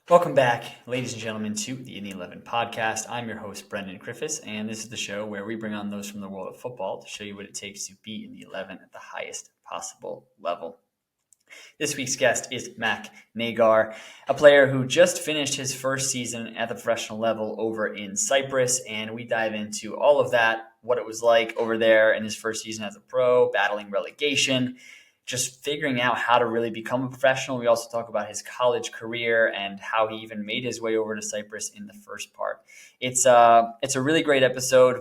Welcome back, ladies and gentlemen, to the In the 11 podcast. I'm your host, Brendan Griffis, and this is the show where we bring on those from the world of football to show you what it takes to be in the 11 at the highest possible level. This week's guest is Mac Melgar, a player who just finished his first season at the professional level over in Cyprus, and we dive into all of that, what it was like over there in his first season as a pro, battling relegation, just figuring out how to really become a professional. We also talk about his college career and how he even made his way over to Cyprus in the first part. It's a really great episode.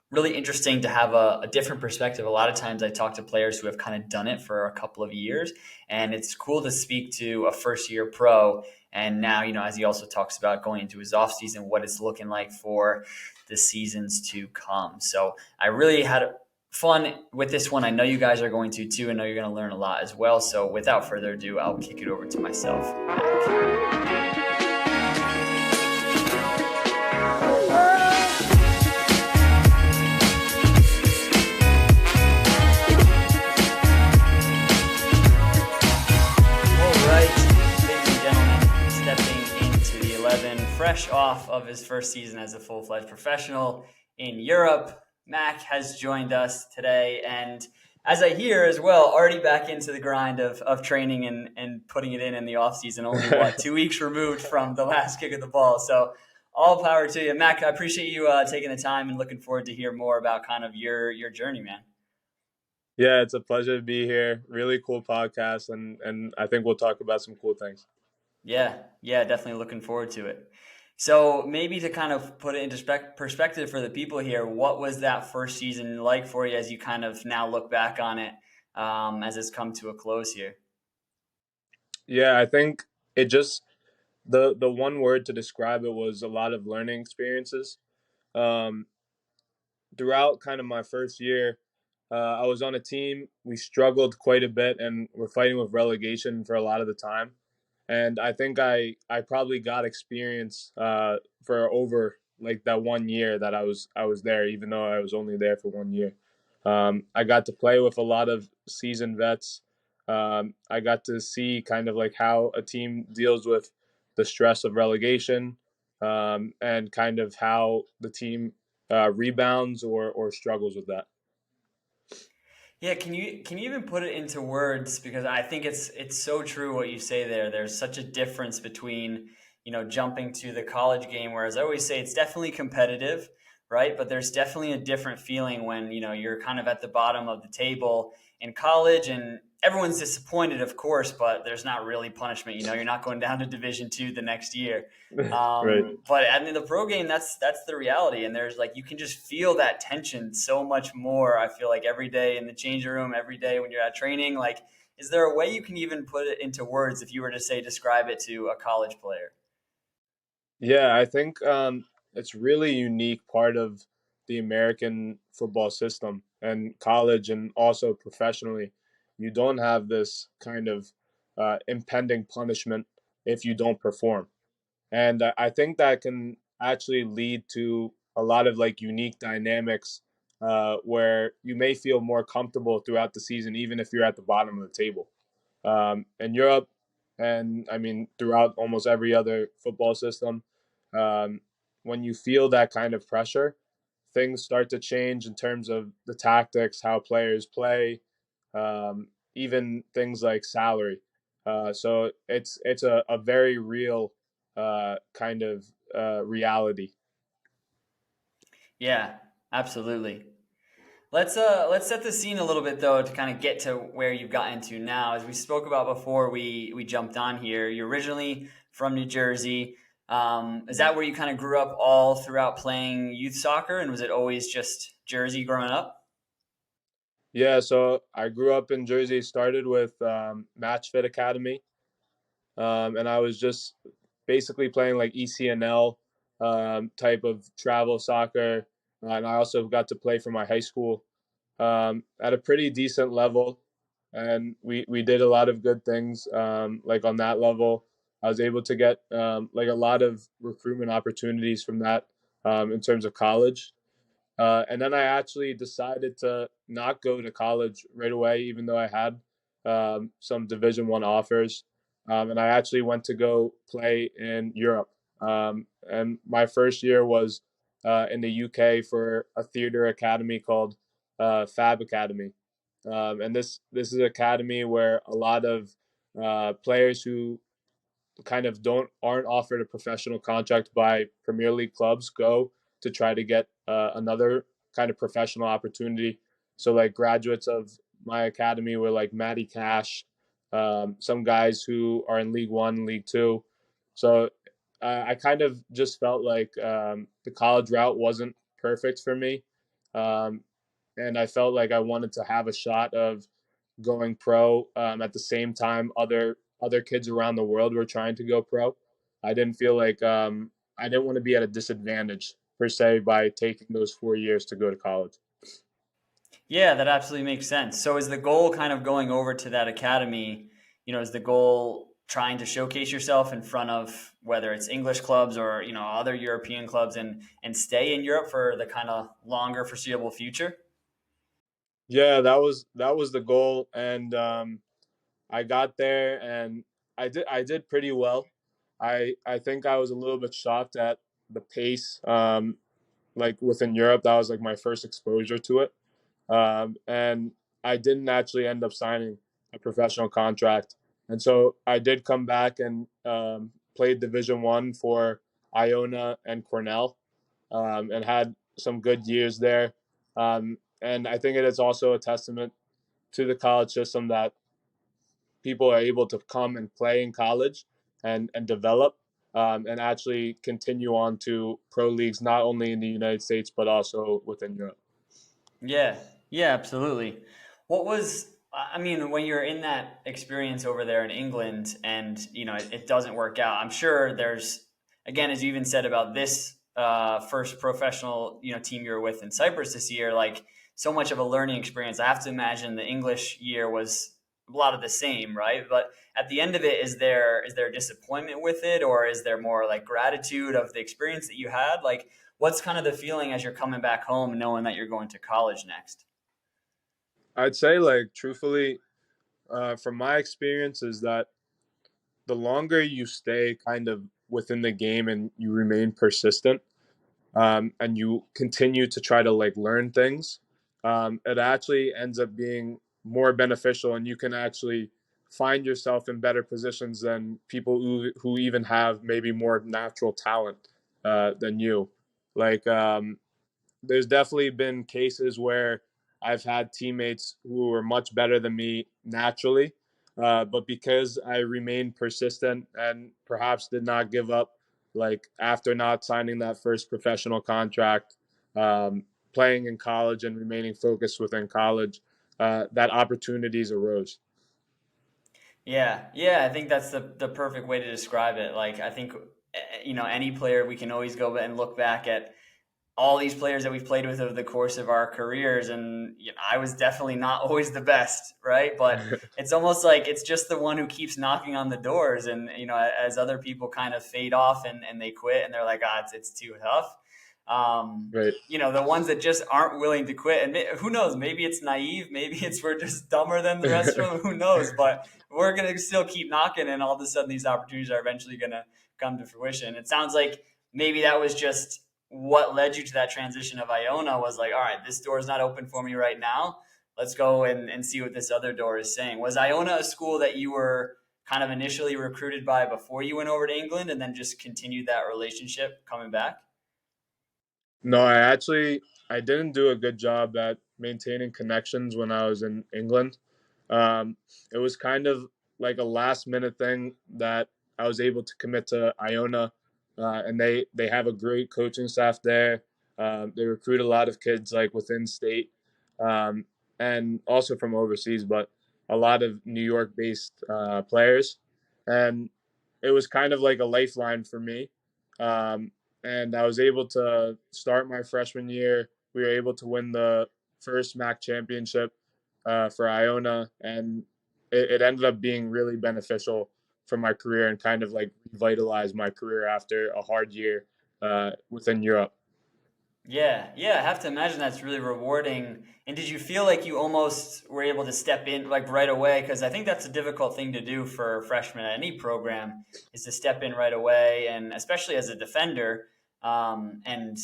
Really interesting to have a different perspective. A lot of times I talk to players who have kind of done it for a couple of years, and it's cool to speak to a first year pro. And now, as he also talks about going into his off season, what it's looking like for the seasons to come. So I really had fun with this one. I know you guys are going to too. I know you're going to learn a lot as well. So without further ado, I'll kick it over to myself, Mac. Fresh off of his first season as a full-fledged professional in Europe, Mac has joined us today. And as I hear as well, already back into the grind of training and putting it in the offseason, only 2 weeks removed from the last kick of the ball. So all power to you. Mac, I appreciate you taking the time and looking forward to hear more about kind of your journey, man. Yeah, it's a pleasure to be here. Really cool podcast, and I think we'll talk about some cool things. Yeah, definitely looking forward to it. So maybe to kind of put it into perspective for the people here, what was that first season like for you as you kind of now look back on it as it's come to a close here? Yeah, I think it just the one word to describe it was a lot of learning experiences. Um, Throughout kind of my first year, I was on a team. We struggled quite a bit, and we're fighting with relegation for a lot of the time. And I think I probably got experience for over like that 1 year that I was there, even though I was only there for 1 year. I got to play with a lot of seasoned vets. I got to see kind of like how a team deals with the stress of relegation, and kind of how the team rebounds or struggles with that. Yeah, can you even put it into words? Because I think it's so true what you say there. There's such a difference between, jumping to the college game, whereas I always say it's definitely competitive, right? But there's definitely a different feeling when, you're kind of at the bottom of the table in college and everyone's disappointed, of course, but there's not really punishment. You're not going down to Division II the next year. Right. But I mean, the pro game, that's the reality, and there's like you can just feel that tension so much more. I feel like every day in the changing room, every day when you're at training. Like, is there a way you can even put it into words if you were to say describe it to a college player? Yeah, I think it's really unique part of the American football system and college and also professionally. You don't have this kind of impending punishment if you don't perform. And I think that can actually lead to a lot of like unique dynamics where you may feel more comfortable throughout the season, even if you're at the bottom of the table. In Europe, and I mean throughout almost every other football system, um, when you feel that kind of pressure, things start to change in terms of the tactics, how players play, even things like salary. So it's a very real kind of reality. Yeah, absolutely. Let's set the scene a little bit though to kind of get to where you've gotten to now. As we spoke about before we jumped on here, you're originally from New Jersey. Is that where you kind of grew up all throughout playing youth soccer, and was it always just Jersey growing up? Yeah, so I grew up in Jersey, started with Match Fit Academy, and I was just basically playing like ECNL type of travel soccer, and I also got to play for my high school at a pretty decent level, and we did a lot of good things. Like on that level, I was able to get like a lot of recruitment opportunities from that in terms of college. And then I actually decided to not go to college right away, even though I had some Division I offers. and I actually went to go play in Europe. And my first year was in the UK for a theater academy called Fab Academy. And this is an academy where a lot of players who kind of don't aren't offered a professional contract by Premier League clubs go to try to get another kind of professional opportunity. So like graduates of my academy were like Matty Cash, some guys who are in League One, League Two. So I kind of just felt like the college route wasn't perfect for me, um, and I felt like I wanted to have a shot of going pro at the same time other kids around the world were trying to go pro. I didn't feel like I didn't want to be at a disadvantage per se by taking those 4 years to go to college. Yeah, that absolutely makes sense. So is the goal kind of going over to that academy, is the goal trying to showcase yourself in front of whether it's English clubs or, other European clubs and stay in Europe for the kind of longer foreseeable future? Yeah, that was the goal, and I got there and I did pretty well. I think I was a little bit shocked at the pace. Like within Europe, that was like my first exposure to it. And I didn't actually end up signing a professional contract. And so I did come back and played Division 1 for Iona and Cornell, and had some good years there. And I think it is also a testament to the college system that people are able to come and play in college and develop, and actually continue on to pro leagues, not only in the United States, but also within Europe. Yeah, yeah, absolutely. I mean, when you're in that experience over there in England and, it doesn't work out, I'm sure there's, again, as you even said about this first professional, team you were with in Cyprus this year, like so much of a learning experience. I have to imagine the English year was a lot of the same, right? But at the end of it, is there disappointment with it, or is there more like gratitude of the experience that you had? Like, what's kind of the feeling as you're coming back home knowing that you're going to college next? I'd say, like, truthfully, from my experience, is that the longer you stay kind of within the game and you remain persistent, and you continue to try to like learn things, it actually ends up being more beneficial, and you can actually find yourself in better positions than people who even have maybe more natural talent than you. Like, there's definitely been cases where I've had teammates who were much better than me naturally, but because I remained persistent and perhaps did not give up, like after not signing that first professional contract, um, playing in college and remaining focused within college, that opportunities arose. Yeah, yeah, I think that's the perfect way to describe it. Like, I think, any player, we can always go and look back at all these players that we've played with over the course of our careers, and I was definitely not always the best, right? But it's almost like it's just the one who keeps knocking on the doors, and as other people kind of fade off and they quit and they're like, ah, it's too tough. Right. The ones that just aren't willing to quit, and who knows, maybe it's naive, maybe it's we're just dumber than the rest of them, who knows? But we're gonna still keep knocking, and all of a sudden these opportunities are eventually gonna come to fruition. It sounds like maybe that was just what led you to that transition of Iona. Was like, all right, this door is not open for me right now. Let's go and see what this other door is saying. Was Iona a school that you were kind of initially recruited by before you went over to England and then just continued that relationship coming back? No, I didn't do a good job at maintaining connections when I was in England. It was kind of like a last minute thing that I was able to commit to Iona, and they have a great coaching staff there. They recruit a lot of kids like within state, um, and also from overseas, but a lot of New York based players, and it was kind of like a lifeline for me. Um, and I was able to start my freshman year. We were able to win the first MAC championship for Iona, and it ended up being really beneficial for my career and kind of like revitalized my career after a hard year within Europe. Yeah, yeah, I have to imagine that's really rewarding. And did you feel like you almost were able to step in like right away? Because I think that's a difficult thing to do for freshmen at any program is to step in right away, and especially as a defender, and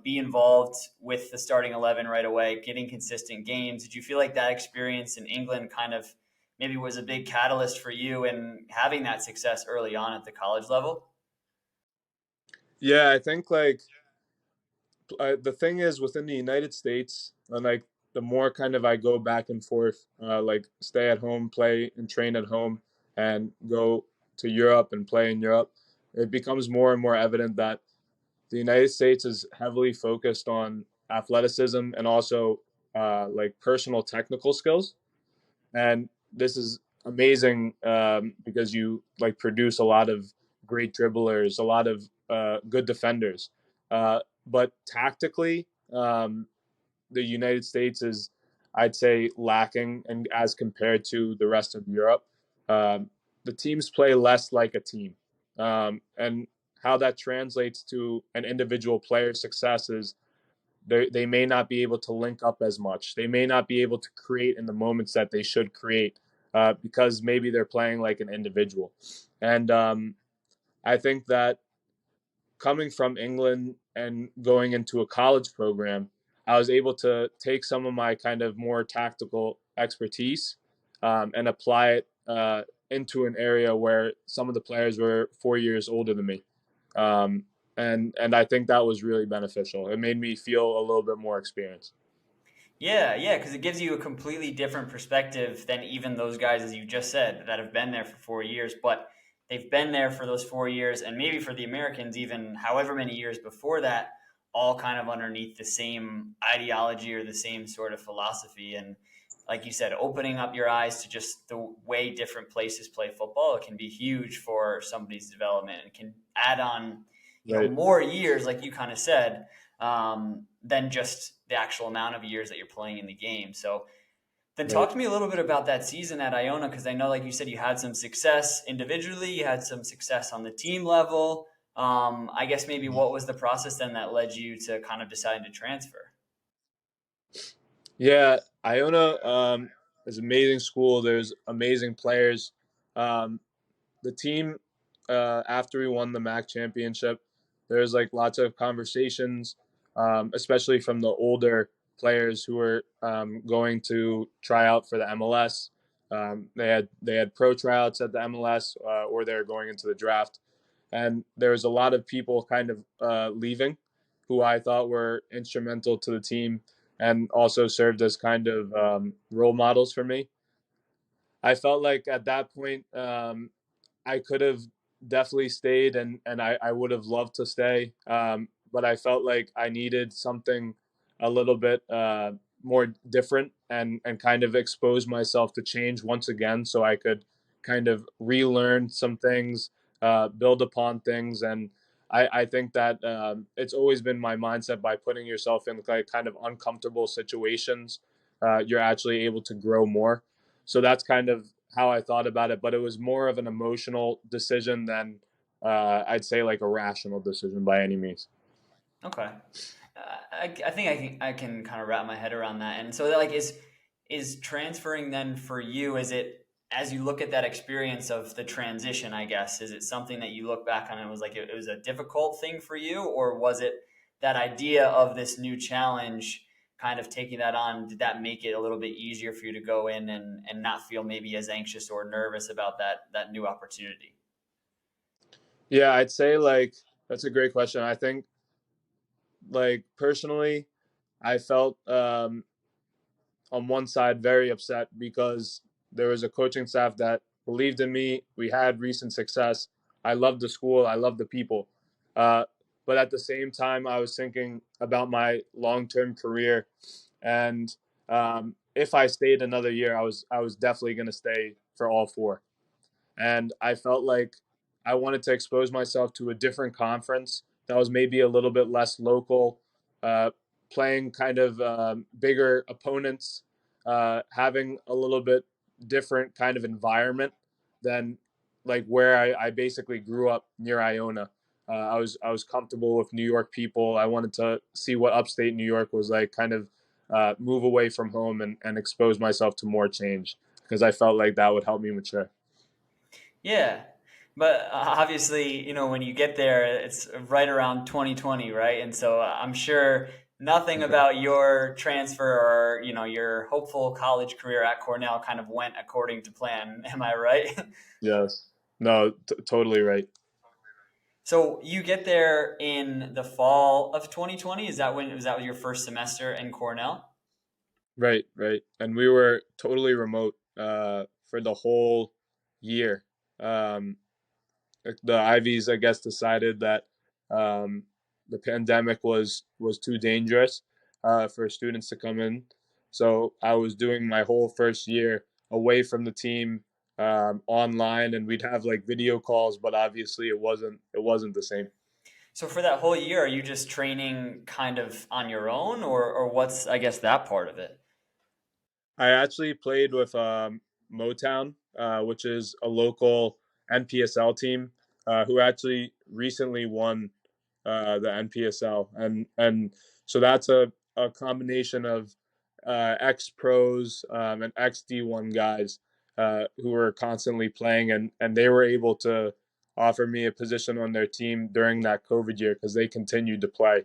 be involved with the starting 11 right away, getting consistent games. Did you feel like that experience in England kind of maybe was a big catalyst for you in having that success early on at the college level? Yeah, I think like the thing is within the United States, and like the more kind of I go back and forth, like stay at home, play and train at home, and go to Europe and play in Europe, it becomes more and more evident that the United States is heavily focused on athleticism and also like personal technical skills. And this is amazing because you like produce a lot of great dribblers, a lot of good defenders. But tactically, the United States is, I'd say, lacking, and as compared to the rest of Europe, um, the teams play less like a team, and how that translates to an individual player's success is they may not be able to link up as much. They may not be able to create in the moments that they should create because maybe they're playing like an individual. And I think that coming from England and going into a college program, I was able to take some of my kind of more tactical expertise and apply it into an area where some of the players were 4 years older than me. Um, and I think that was really beneficial. It made me feel a little bit more experienced. Yeah, yeah, because it gives you a completely different perspective than even those guys, as you just said, that have been there for 4 years. But they've been there for those 4 years, and maybe for the Americans, even however many years before that, all kind of underneath the same ideology or the same sort of philosophy. And like you said, opening up your eyes to just the way different places play football, it can be huge for somebody's development and can add on, Right. more years, like you kind of said, than just the actual amount of years that you're playing in the game. So then Right. talk to me a little bit about that season at Iona, because I know, like you said, you had some success individually, you had some success on the team level. I guess maybe what was the process then that led you to kind of deciding to transfer? Yeah, Iona is an amazing school. There's amazing players. Um, the team after we won the MAC championship, there's like lots of conversations, especially from the older players who were going to try out for the MLS. They had pro tryouts at the MLS, or they were going into the draft, and there was a lot of people kind of leaving, who I thought were instrumental to the team and also served as kind of role models for me. I felt like at that point I could have definitely stayed, and I would have loved to stay. But I felt like I needed something a little bit more different and kind of expose myself to change once again so I could kind of relearn some things, build upon things. And I think that it's always been my mindset by putting yourself in like kind of uncomfortable situations, you're actually able to grow more. So that's kind of how I thought about it, but it was more of an emotional decision than I'd say like a rational decision by any means. Okay. I think I can kind of wrap my head around that. And so, like, is transferring then for you? Is it as you look at that experience of the transition? I guess is it something that you look back on and was like it was a difficult thing for you, or was it that idea of this new challenge? Kind of taking that on, did that make it a little bit easier for you to go in and not feel maybe as anxious or nervous about that new opportunity? Yeah, I'd say like that's a great question. I think like personally, I felt on one side very upset because there was a coaching staff that believed in me. We had recent success. I loved the school. I loved the people. Uh, but at the same time, I was thinking about my long-term career, and if I stayed another year, I was definitely going to stay for all four. And I felt like I wanted to expose myself to a different conference that was maybe a little bit less local, uh, playing kind of bigger opponents, having a little bit different kind of environment than like where I basically grew up near Iona. I was comfortable with New York people. I wanted to see what upstate New York was like, kind of move away from home and expose myself to more change because I felt like that would help me mature. Yeah. But obviously, when you get there, it's right around 2020, right? And so I'm sure nothing about your transfer or, your hopeful college career at Cornell kind of went according to plan. Am I right? Yes. No, totally right. So you get there in the fall of 2020. Was that your first semester in Cornell? Right, right. And we were totally remote for the whole year. Um, the Ivies, I guess, decided that um, the pandemic was too dangerous for students to come in. So I was doing my whole first year away from the team, online, and we'd have like video calls, but obviously it wasn't the same. So for that whole year, are you just training kind of on your own, or what's, I guess, that part of it? I actually played with Motown, which is a local NPSL team who actually recently won the NPSL, and so that's a combination of ex pros and ex D1 guys who were constantly playing, and they were able to offer me a position on their team during that COVID year because they continued to play.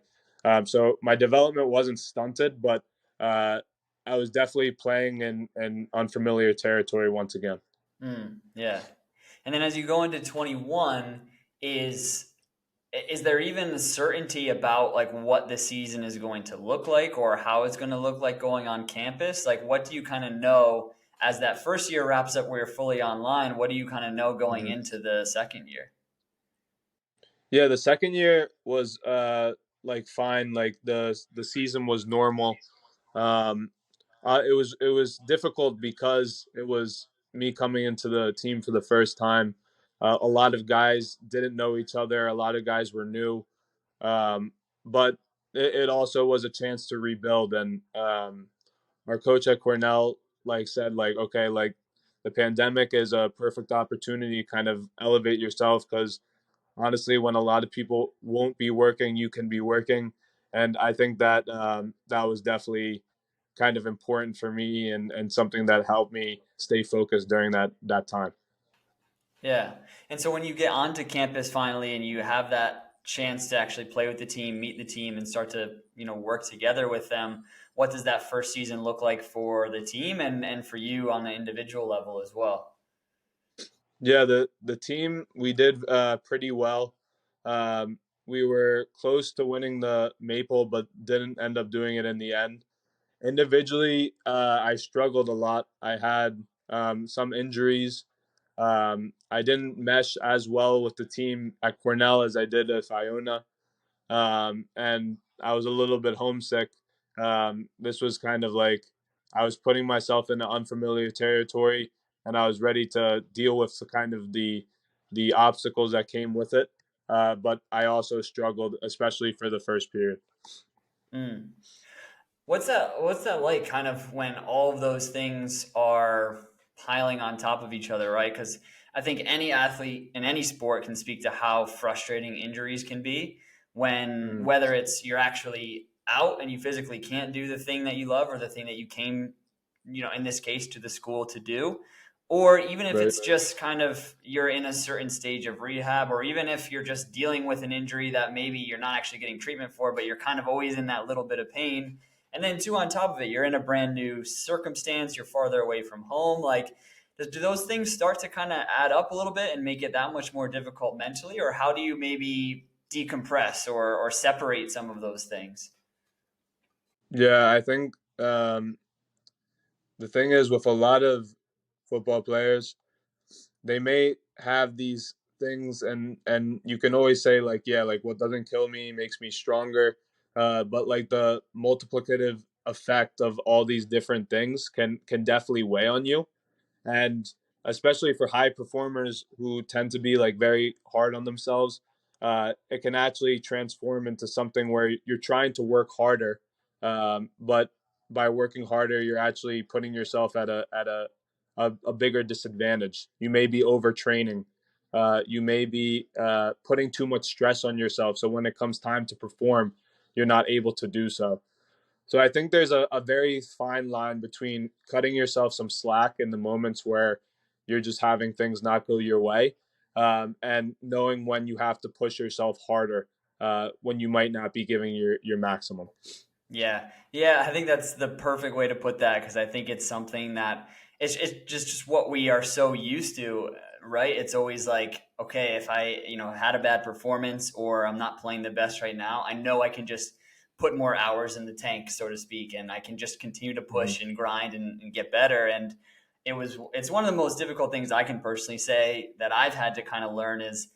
So my development wasn't stunted, but uh, I was definitely playing in unfamiliar territory once again. Yeah. And then as you go into 21, is is there even certainty about like what the season is going to look like or how it's going to look like going on campus? Like what do you kind of know as that first year wraps up where you're fully online? What do you kind of know going Mhm. into the second year? Yeah, the second year was like fine. Like the season was normal. Um, it was difficult because it was me coming into the team for the first time. A lot of guys didn't know each other. A lot of guys were new, um, but it also was a chance to rebuild. And our coach at Cornell like said like, okay, like the pandemic is a perfect opportunity to kind of elevate yourself because honestly, when a lot of people won't be working, you can be working, and I think that that was definitely kind of important for me and something that helped me stay focused during that time. Yeah. And so when you get onto campus finally and you have that chance to actually play with the team, meet the team and start to, work together with them, what does that first season look like for the team and for you on the individual level as well? Yeah, the team we did pretty well. We were close to winning the Maple, but didn't end up doing it in the end. Individually, I struggled a lot. I had some injuries. I didn't mesh as well with the team at Cornell as I did at Iona, and I was a little bit homesick. This was kind of like I was putting myself into unfamiliar territory, and I was ready to deal with the kind of the obstacles that came with it. But I also struggled, especially for the first period. Mm. What's that like kind of when all of those things are piling on top of each other, right? Because I think any athlete in any sport can speak to how frustrating injuries can be when Mm, whether it's you're actually out and you physically can't do the thing that you love or the thing that you came, in this case to the school to do, or even if right. it's just kind of you're in a certain stage of rehab, or even if you're just dealing with an injury that maybe you're not actually getting treatment for, but you're kind of always in that little bit of pain. And then two, on top of it, you're in a brand new circumstance. You're farther away from home. Like, do those things start to kind of add up a little bit and make it that much more difficult mentally? Or how do you maybe decompress or separate some of those things? Yeah, I think the thing is with a lot of football players, they may have these things and you can always say like, yeah, like what doesn't kill me makes me stronger, but like the multiplicative effect of all these different things can definitely weigh on you, and especially for high performers who tend to be like very hard on themselves, it can actually transform into something where you're trying to work harder, but by working harder you're actually putting yourself at a bigger disadvantage. You may be overtraining, You may be putting too much stress on yourself. So when it comes time to perform, you're not able to do so. So I think there's a very fine line between cutting yourself some slack in the moments where you're just having things not go your way, and knowing when you have to push yourself harder when you might not be giving your maximum. Yeah, yeah, I think that's the perfect way to put that because I think it's something that it's just what we are so used to, right? It's always like, okay, if I had a bad performance or I'm not playing the best right now, I know I can just put more hours in the tank, so to speak, and I can just continue to Mm-hmm. push and grind and get better. And it's one of the most difficult things I can personally say that I've had to kind of learn is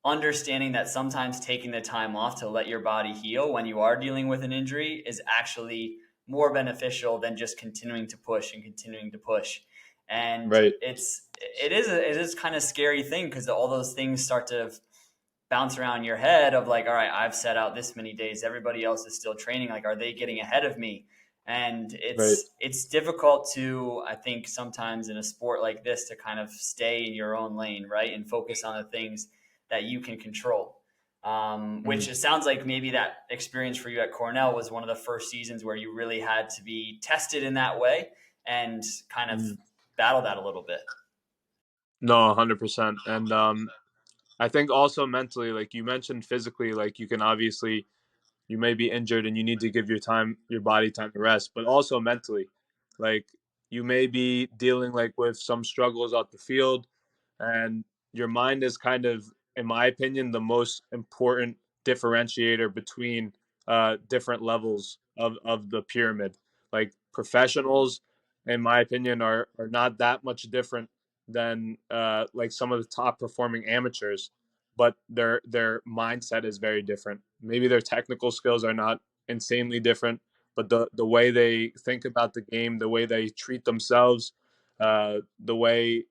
understanding that sometimes taking the time off to let your body heal when you are dealing with an injury is actually more beneficial than just continuing to push and continuing to push. And Right, it is kind of scary thing because all those things start to bounce around your head of like, all right, I've set out this many days, everybody else is still training, like are they getting ahead of me? And right. it's difficult to, I think, sometimes in a sport like this to kind of stay in your own lane, right, and focus on the things that you can control. Which Mm-hmm. it sounds like maybe that experience for you at Cornell was one of the first seasons where you really had to be tested in that way and kind of Mm-hmm. battle that a little bit. No, 100%. And I think also mentally, like you mentioned, physically, like you can obviously you may be injured and you need to give your body time to rest, but also mentally, like you may be dealing like with some struggles off the field, and your mind is kind of, in my opinion, the most important differentiator between different levels of the pyramid. Like professionals, in my opinion, are not that much different than like some of the top performing amateurs, but their mindset is very different. Maybe their technical skills are not insanely different, but the way they think about the game, the way they treat themselves, the way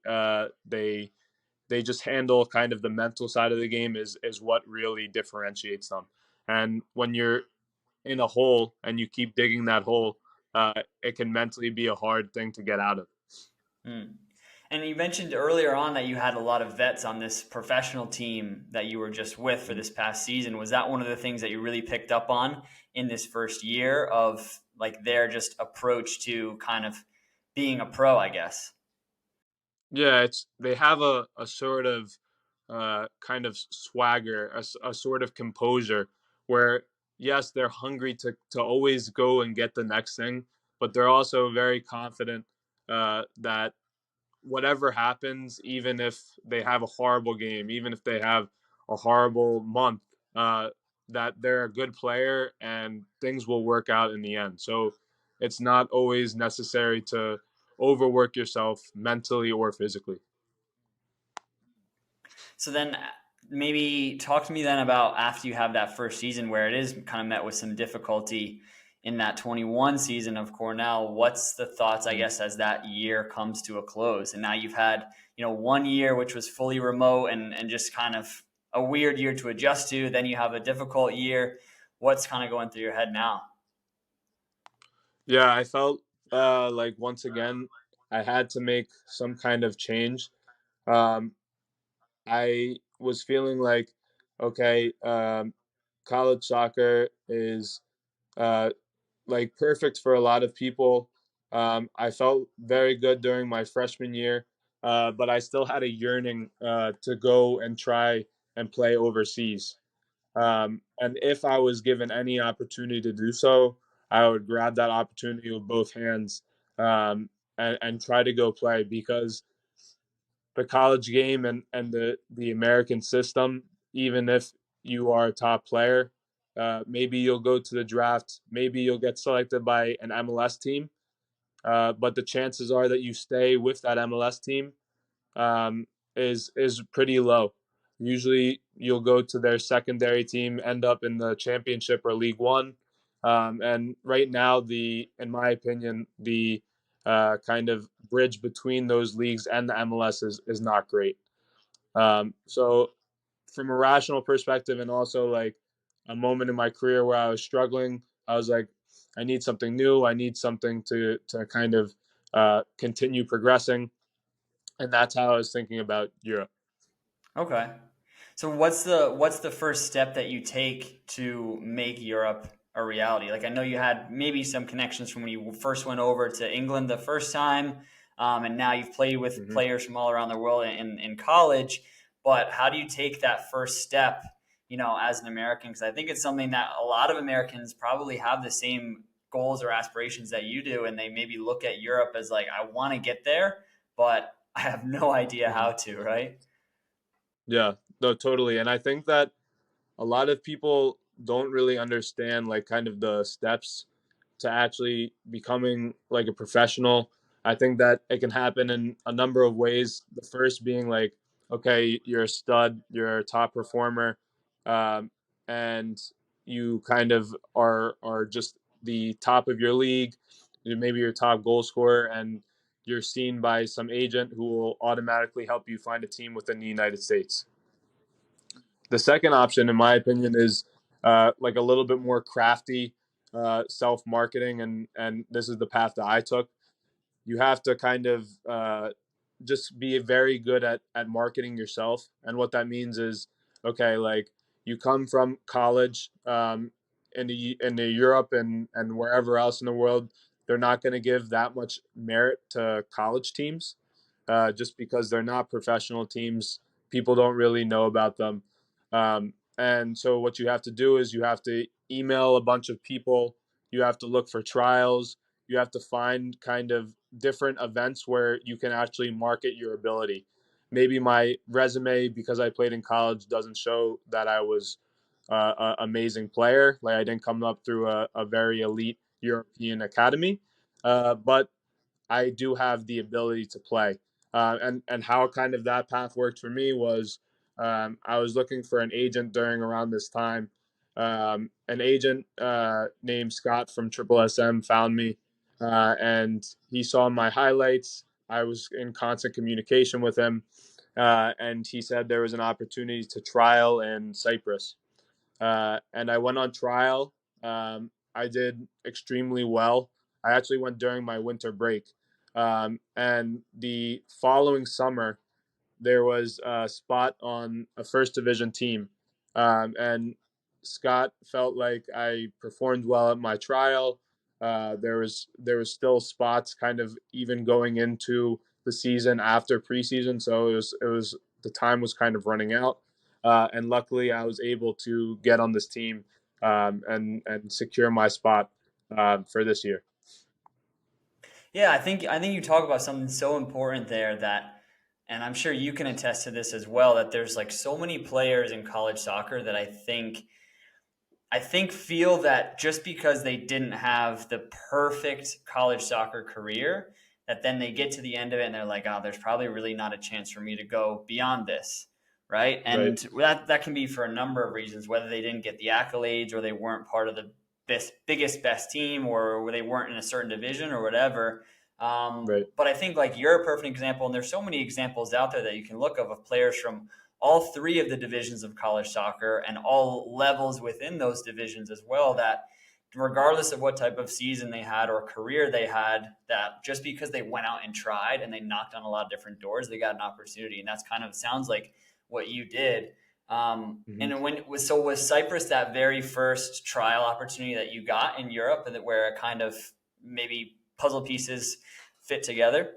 they just handle kind of the mental side of the game is what really differentiates them. And when you're in a hole and you keep digging that hole, it can mentally be a hard thing to get out of. Hmm. And you mentioned earlier on that you had a lot of vets on this professional team that you were just with for this past season. Was that one of the things that you really picked up on in this first year of like their just approach to kind of being a pro, I guess? Yeah, it's they have a sort of kind of swagger, a sort of composure where yes, they're hungry to always go and get the next thing, but they're also very confident that whatever happens, even if they have a horrible game, even if they have a horrible month, uh, that they're a good player and things will work out in the end. So it's not always necessary to overwork yourself mentally or physically. So then maybe talk to me then about after you have that first season where it is kind of met with some difficulty in that 21 season of Cornell. What's the thoughts, I guess, as that year comes to a close? And now you've had, 1 year which was fully remote and just kind of a weird year to adjust to. Then you have a difficult year. What's kind of going through your head now? Yeah, I felt like once again I had to make some kind of change. Um, I was feeling like, okay, college soccer is uh, like perfect for a lot of people. I felt very good during my freshman year, but I still had a yearning to go and try and play overseas. And if I was given any opportunity to do so, I would grab that opportunity with both hands, and try to go play because the college game and the American system, even if you are a top player, maybe you'll go to the draft, maybe you'll get selected by an MLS team, but the chances are that you stay with that MLS team um, is pretty low. Usually, you'll go to their secondary team, end up in the championship or League One, and right now, in my opinion, the kind of bridge between those leagues and the MLS is not great. So, from a rational perspective, and also like a moment in my career where I was struggling, I was like, I need something new. I need something to kind of continue progressing, and that's how I was thinking about Europe. Okay. So what's the first step that you take to make Europe a reality? Like I know you had maybe some connections from when you first went over to England the first time, and now you've played with Hmm. players from all around the world in college. But how do you take that first step? As an American, because I think it's something that a lot of Americans probably have the same goals or aspirations that you do, and they maybe look at Europe as like, I want to get there, but I have no idea Hmm. how to. Right? Yeah, no, totally. And I think that a lot of people don't really understand like kind of the steps to actually becoming like a professional. I think that it can happen in a number of ways. The first being like, okay, you're a stud, you're a top performer, um, and you kind of are just the top of your league. Maybe your top goal scorer, and you're seen by some agent who will automatically help you find a team within the United States. The second option, in my opinion, is like a little bit more crafty self marketing, and this is the path that I took. You have to kind of just be very good at marketing yourself, and what that means is okay, like you come from college into Europe and wherever else in the world, they're not going to give that much merit to college teams just because they're not professional teams. People don't really know about them. And so, what you have to do is you have to email a bunch of people, you have to look for trials, you have to find kind of different events where you can actually market your ability. Maybe my resume, because I played in college, doesn't show that I was an amazing player. Like I didn't come up through a very elite European academy, but I do have the ability to play. And how kind of that path worked for me was I was looking for an agent during around this time. An agent named Scott from Triple SM found me, and he saw my highlights. I was in constant communication with him, and he said there was an opportunity to trial in Cyprus. And I went on trial. I did extremely well. I actually went during my winter break. And the following summer, there was a spot on a first division team. And Scott felt like I performed well at my trial. There was still spots kind of even going into the season after preseason, so it was the time was kind of running out, and luckily I was able to get on this team and secure my spot for this year. Yeah, I think you talk about something so important there that, and I'm sure you can attest to this as well, that there's like so many players in college soccer that I think feel that just because they didn't have the perfect college soccer career, that then they get to the end of it and they're like, oh, there's probably really not a chance for me to go beyond this, right? Right, And that can be for a number of reasons, whether they didn't get the accolades or they weren't part of the best team or they weren't in a certain division or whatever. right, But I think like you're a perfect example, and there's so many examples out there that you can look of players from all three of the divisions of college soccer and all levels within those divisions as well, that regardless of what type of season they had or career they had, that just because they went out and tried and they knocked on a lot of different doors, they got an opportunity. And that's kind of sounds like what you did. hmm And was Cyprus that very first trial opportunity that you got in Europe, and that where it kind of maybe puzzle pieces fit together?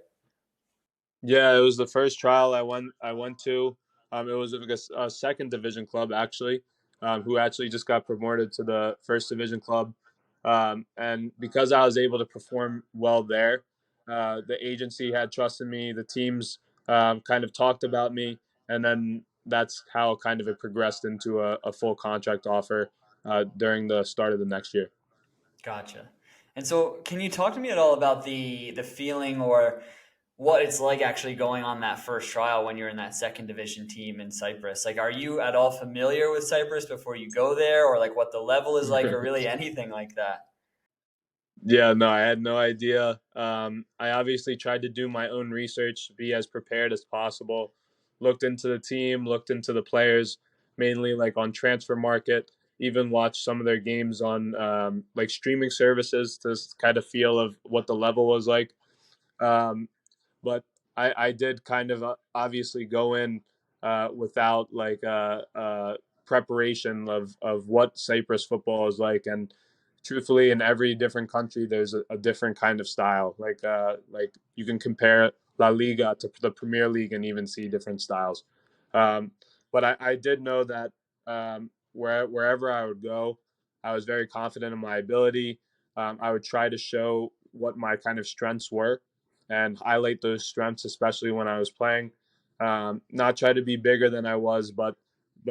Yeah, it was the first trial I went to. It was a second division club actually, who actually just got promoted to the first division club. And because I was able to perform well there, the agency had trusted me. The teams kind of talked about me, and then that's how kind of it progressed into a full contract offer during the start of the next year. Gotcha. And so, can you talk to me at all about the feeling or what it's like actually going on that first trial when you're in that second division team in Cyprus? Like, are you at all familiar with Cyprus before you go there, or like what the level is like, or really anything like that? Yeah, no, I had no idea. I obviously tried to do my own research, be as prepared as possible. Looked into the team, looked into the players, mainly like on transfer market. Even watched some of their games on like streaming services to kind of feel of what the level was like. Um, but I did kind of obviously go in. without like preparation of what Cyprus football is like. And truthfully, in every different country, there's a different kind of style. Like you can compare La Liga to the Premier League and even see different styles. But I did know that wherever I would go, I was very confident in my ability. I would try to show what my kind of strengths were and highlight those strengths, especially when I was playing. Not try to be bigger than I was, but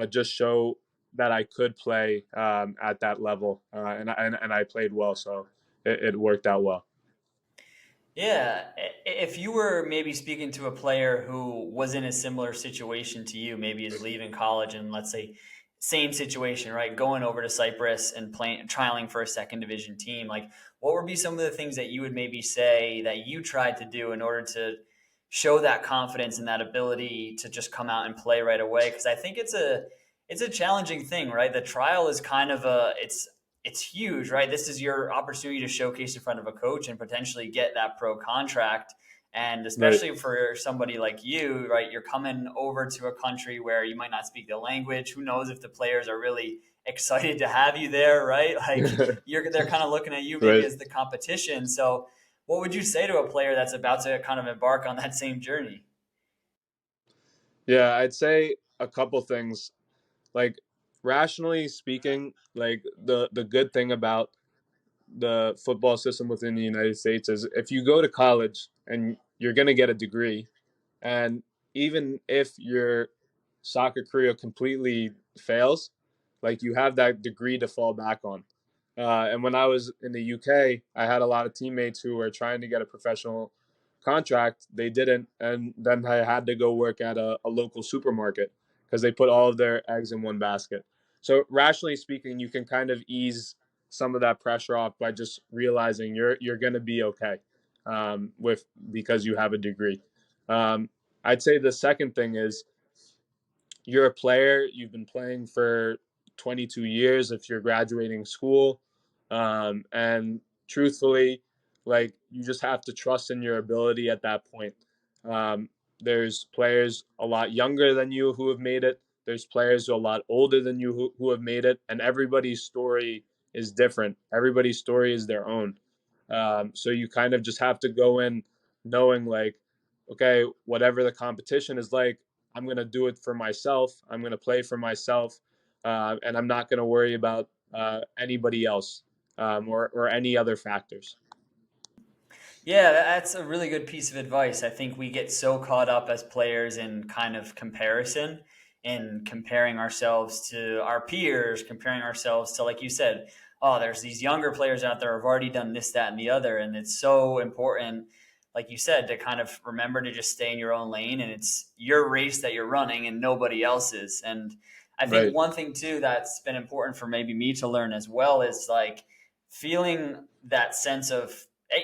just show that I could play at that level, and I played well, so it worked out well. Yeah, if you were maybe speaking to a player who was in a similar situation to you, maybe is leaving college and let's say same situation, right? Going over to Cyprus and playing trialing for a second division team, like what would be some of the things that you would maybe say that you tried to do in order to show that confidence and that ability to just come out and play right away? Because I think it's a challenging thing, right? The trial is kind of it's huge, right? This is your opportunity to showcase in front of a coach and potentially get that pro contract. And Right, especially for somebody like you, right? You're coming over to a country where you might not speak the language. Who knows if the players are really excited to have you there, right? Like they're kind of looking at you maybe right. as the competition. So what would you say to a player that's about to kind of embark on that same journey? Yeah, I'd say a couple things. Like rationally speaking, like the good thing about the football system within the United States is if you go to college and you're going to get a degree, and even if your soccer career completely fails, like you have that degree to fall back on. And when I was in the UK, I had a lot of teammates who were trying to get a professional contract. They didn't. And then I had to go work at a local supermarket because they put all of their eggs in one basket. So, rationally speaking, you can kind of ease some of that pressure off by just realizing you're going to be okay with because you have a degree. Um, I'd say the second thing is you're a player, you've been playing for 22 years if you're graduating school. And truthfully, like you just have to trust in your ability at that point. Um, there's players a lot younger than you who have made it. There's players who are a lot older than you who have made it. And everybody's story is different. Everybody's story is their own. So you kind of just have to go in knowing like, okay, whatever the competition is like, I'm going to do it for myself. I'm going to play for myself. And I'm not going to worry about anybody else or any other factors. Yeah, that's a really good piece of advice. I think we get so caught up as players in kind of comparison and comparing ourselves to our peers, comparing ourselves to, like you said, oh, there's these younger players out there who've already done this, that, and the other. And it's so important, like you said, to kind of remember to just stay in your own lane and it's your race that you're running and nobody else's. And I think Right, one thing too that's been important for maybe me to learn as well is like feeling that sense of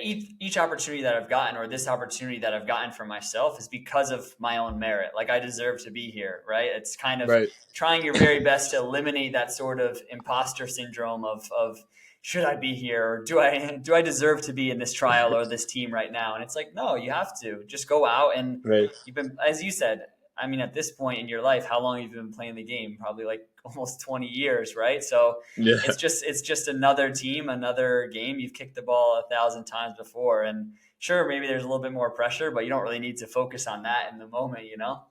each opportunity that I've gotten or this opportunity that I've gotten for myself is because of my own merit. Like I deserve to be here, right? It's kind of right, trying your very best to eliminate that sort of imposter syndrome of should I be here or do I deserve to be in this trial or this team right now? And it's like, no, you have to just go out and right. you've been, as you said, I mean, at this point in your life, how long have you been playing the game? Probably like almost 20 years, right? So Yeah, it's just another team, another game. You've kicked the ball 1,000 times before, and sure, maybe there's a little bit more pressure, but you don't really need to focus on that in the moment, you know?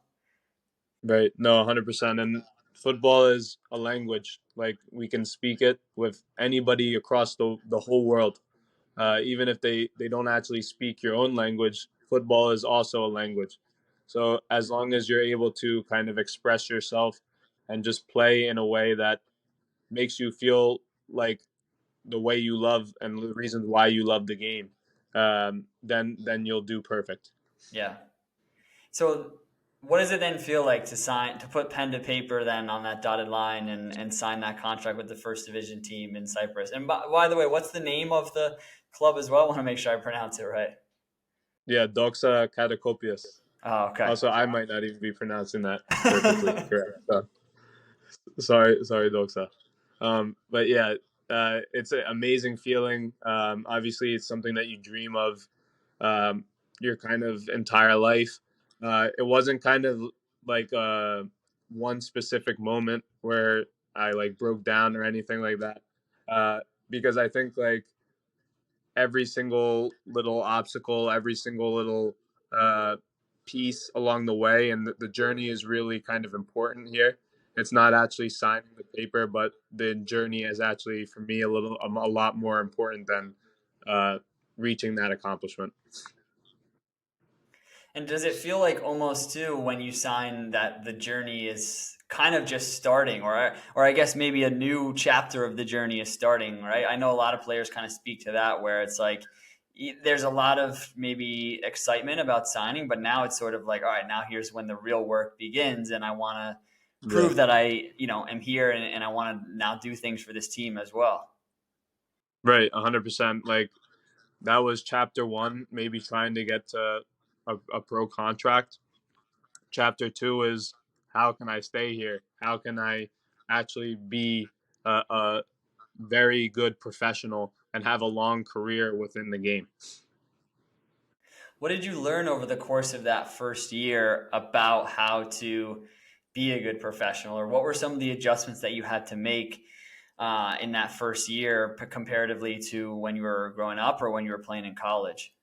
right. No, 100%. And football is a language. Like we can speak it with anybody across the whole world. Even if they don't actually speak your own language, football is also a language. So as long as you're able to kind of express yourself and just play in a way that makes you feel like the way you love and the reasons why you love the game, then you'll do perfect. Yeah. So, what does it then feel like to sign, to put pen to paper then on that dotted line and sign that contract with the first division team in Cyprus? And by the way, what's the name of the club as well? I want to make sure I pronounce it right. Yeah, Doxa Katakopias. Oh, okay. Also, I might not even be pronouncing that perfectly correct. So, sorry, Doxa. But yeah, it's an amazing feeling. Obviously, it's something that you dream of your kind of entire life. It wasn't kind of like one specific moment where I like broke down or anything like that. Uh, because I think like every single little obstacle, every single little uh, piece along the way, and the journey is really kind of important here. It's not actually signing the paper, but the journey is actually for me a lot more important than uh, reaching that accomplishment. And does it feel like almost too when you sign that the journey is kind of just starting, or I guess maybe a new chapter of the journey is starting, right? I know a lot of players kind of speak to that where it's like there's a lot of maybe excitement about signing, but now it's sort of like, all right, now here's when the real work begins, and I want to Yeah. prove that I, am here, and I want to now do things for this team as well. Right, 100%. Like that was chapter one, maybe trying to get to a pro contract. Chapter two is how can I stay here? How can I actually be a very good professional and have a long career within the game? What did you learn over the course of that first year about how to be a good professional, or what were some of the adjustments that you had to make in that first year comparatively to when you were growing up or when you were playing in college?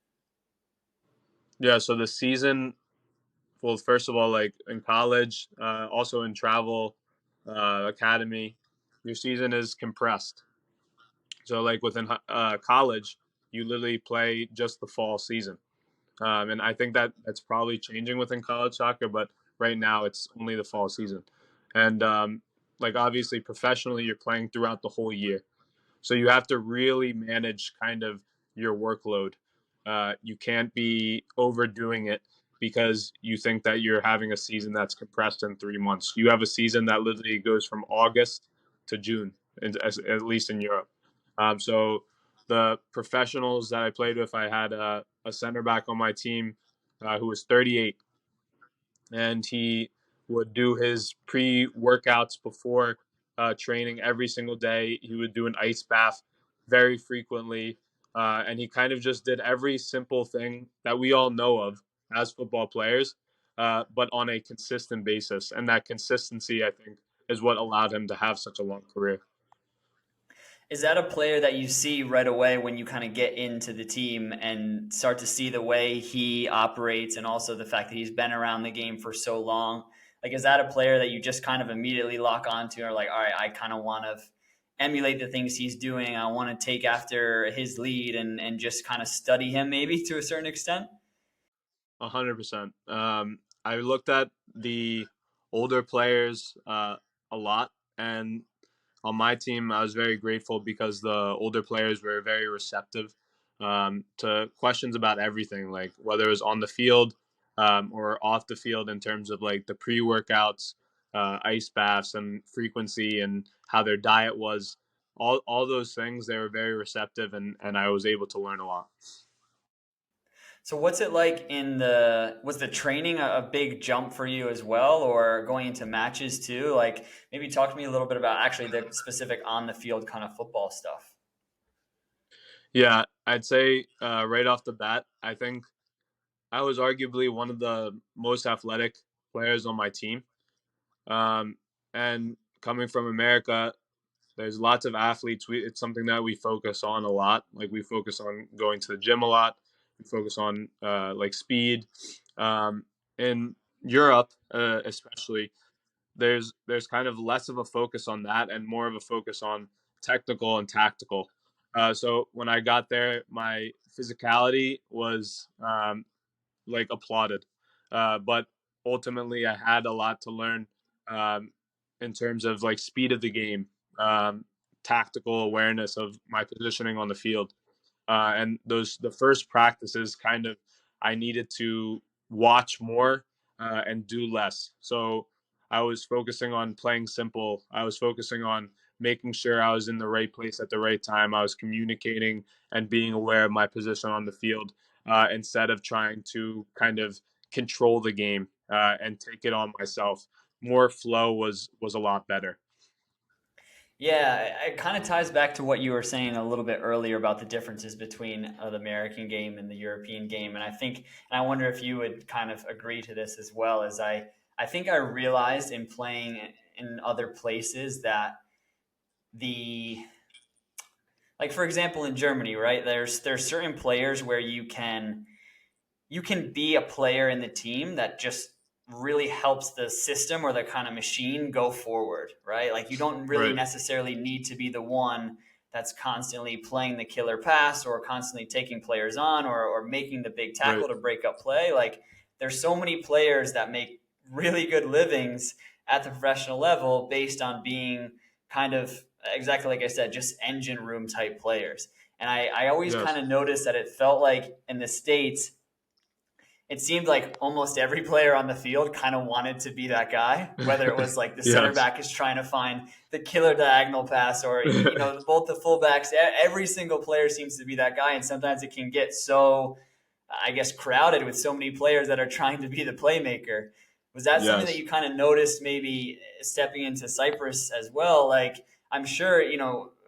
Yeah, so the season, well, first of all, like in college, also in travel academy, your season is compressed. So, like within college, you literally play just the fall season. And I think that that's probably changing within college soccer, but right now it's only the fall season. And like obviously professionally, you're playing throughout the whole year. So you have to really manage kind of your workload. You can't be overdoing it because you think that you're having a season that's compressed in 3 months. You have a season that literally goes from August to June, at least in Europe. So the professionals that I played with, I had a center back on my team who was 38, and he would do his pre workouts before training every single day. He would do an ice bath very frequently. And he kind of just did every simple thing that we all know of as football players, but on a consistent basis. And that consistency, I think, is what allowed him to have such a long career. Is that a player that you see right away when you kind of get into the team and start to see the way he operates, and also the fact that he's been around the game for so long? Like, is that a player that you just kind of immediately lock onto, or like, all right, I kind of want to emulate the things he's doing. I want to take after his lead and just kind of study him maybe to a certain extent? 100%. I looked at the older players a lot, and on my team, I was very grateful because the older players were very receptive to questions about everything, like whether it was on the field or off the field in terms of like the pre workouts, ice baths, and frequency, and how their diet was. All those things, they were very receptive, and I was able to learn a lot. So what's it like was the training a big jump for you as well, or going into matches too? Like, maybe talk to me a little bit about actually the specific on the field kind of football stuff. Yeah, I'd say right off the bat, I think I was arguably one of the most athletic players on my team. Um, and coming from America, there's lots of athletes. It's something that we focus on a lot. Like we focus on going to the gym a lot. We focus on like speed. Um, in Europe, especially, there's kind of less of a focus on that and more of a focus on technical and tactical. So when I got there, my physicality was like applauded. But ultimately, I had a lot to learn um, in terms of like speed of the game, tactical awareness of my positioning on the field, and those the first practices kind of I needed to watch more and do less. So I was focusing on playing simple. I was focusing on making sure I was in the right place at the right time. I was communicating and being aware of my position on the field instead of trying to kind of control the game and take it on myself. More flow was a lot better. Yeah, it kind of ties back to what you were saying a little bit earlier about the differences between the American game and the European game, and I think, and I wonder if you would kind of agree to this as well. As I I think I realized in playing in other places that the like for example in Germany, right? There's certain players where you can be a player in the team that just really helps the system or the kind of machine go forward, right? Like you don't really Right. necessarily need to be the one that's constantly playing the killer pass or constantly taking players on or making the big Right. tackle to break up play. Like there's so many players that make really good livings at the professional level based on being kind of exactly like I said, just engine room type players. And I always kind Yes. of noticed that it felt like in the States, it seemed like almost every player on the field kind of wanted to be that guy, whether it was like the center Yes. back is trying to find the killer diagonal pass or, both the fullbacks, every single player seems to be that guy. And sometimes it can get so, I guess, crowded with so many players that are trying to be the playmaker. Was that something that Yes. you kind of noticed maybe stepping into Cyprus as well? Like, I'm sure,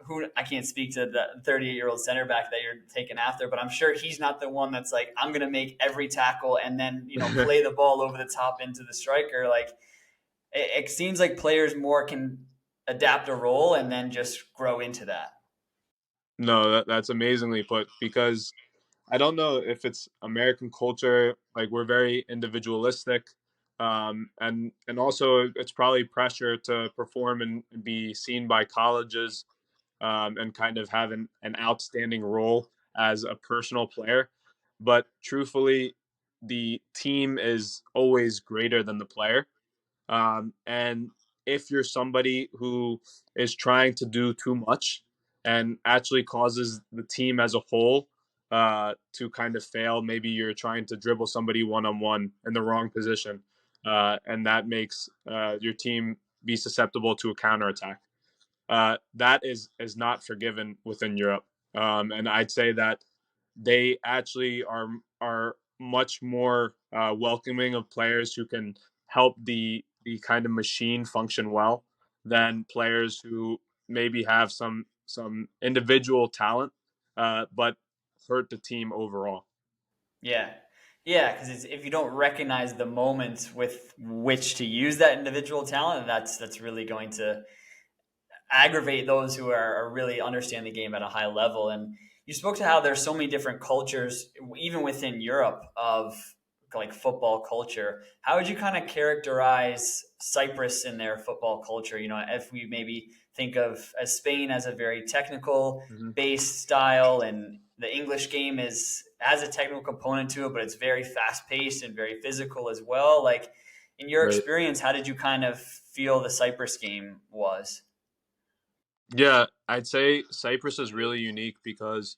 who I can't speak to the 38-year-old center back that you're taking after, but I'm sure he's not the one that's like, I'm going to make every tackle and then, play the ball over the top into the striker. Like, it seems like players more can adapt a role and then just grow into that. No, that's amazingly put because I don't know if it's American culture, like we're very individualistic, and also it's probably pressure to perform and be seen by colleges, and kind of have an outstanding role as a personal player. But truthfully, the team is always greater than the player. And if you're somebody who is trying to do too much and actually causes the team as a whole to kind of fail, maybe you're trying to dribble somebody one on one in the wrong position, and that makes your team be susceptible to a counterattack. That is not forgiven within Europe, and I'd say that they actually are much more welcoming of players who can help the kind of machine function well than players who maybe have some individual talent, but hurt the team overall. Yeah. Yeah, because if you don't recognize the moments with which to use that individual talent, that's really going to aggravate those who are really understand the game at a high level. And you spoke to how there's so many different cultures, even within Europe, of like football culture. How would you kind of characterize Cyprus in their football culture? If we maybe think of as Spain as a very technical Hmm. based style, and the English game has a technical component to it, but it's very fast paced and very physical as well. Like in your Right. experience, how did you kind of feel the Cyprus game was? Yeah, I'd say Cyprus is really unique because